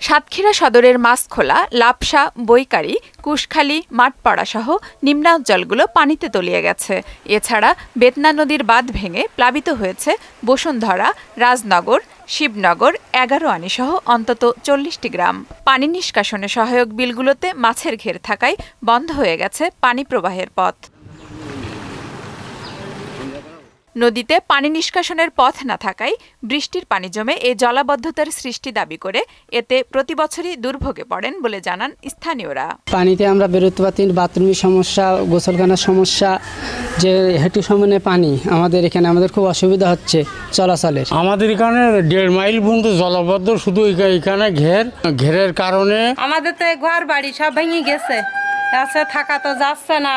সাতক্ষীরা সদরের মাছখোলা, লাপসা, বৈকারি, কুশখালী, মাঠপাড়া সহ নিম্নাঞ্চলগুলো পানিতে তলিয়ে গেছে। এছাড়া বেতনা নদীর বাঁধ ভেঙে প্লাবিত হয়েছে বসুন্ধরা, রাজনগর, শিবনগর, 11 আনি সহ অন্তত 40টি গ্রাম। পানি নিষ্কাশনে সহায়ক বিলগুলোতে মাছের ঘের থাকায় বন্ধ হয়ে গেছে পানি প্রবাহের পথ। নদীতে পানি নিষ্কাশনের পথ না থাকায় বৃষ্টির পানি জমে এই জলাবদ্ধতার সৃষ্টি দাবি করে এতে প্রতিবছরই দুর্ভোগে পড়েন বলে জানান স্থানীয়রা। পানিতে আমরা বেরোতে পারছি, বাথরুমের সমস্যা, গোসলখানার সমস্যা, যে হেঁটু সমানে পানি আমাদের এখানে, আমাদের খুব অসুবিধা হচ্ছে চলাচলের। আমাদের এখানে 1.5 মাইল পর্যন্ত জলাবদ্ধ, শুধু এখানে ঘেরের কারণে আমাদের তো ঘর বাড়ি সব ভেঙে গেছে। থাকা তো যাচ্ছে না,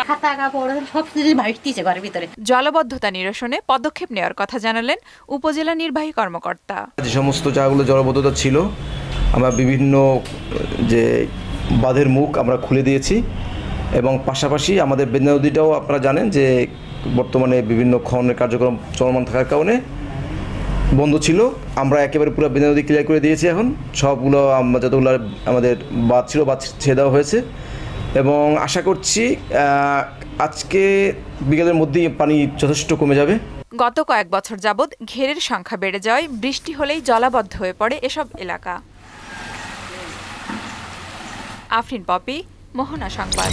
জলাবদ্ধতা নিরসনে পদক্ষেপ নেওয়ার কথা জানালেন উপজেলা নির্বাহী কর্মকর্তা। যে সমস্ত জায়গাগুলো জলাবদ্ধতা ছিল, আমরা বিভিন্ন যে বাঁধের মুখ আমরা খুলে দিয়েছি এবং পাশাপাশি আমাদের বেতনা নদীটাও আপনারা জানেন যে বর্তমানে বিভিন্ন খননের কার্যক্রম চলমান থাকার কারণে বন্ধ ছিল। আমরা একেবারে পুরো বেতনা নদী ক্লিয়ার করে দিয়েছি। এখন সবগুলো যতগুলো আমাদের বাঁধ ছিল বাঁধ ছেড়ে দেওয়া হয়েছে এবং আশা করছি আজকে বিকেলের মধ্যেই পানি যথেষ্ট কমে যাবে। গত কয়েক বছর যাবৎ ঘেরের সংখ্যা বেড়ে যাওয়ায় বৃষ্টি হলেই জলাবদ্ধ হয়ে পড়ে এসব এলাকা। আফরিন পপি, মোহনা সংবাদ।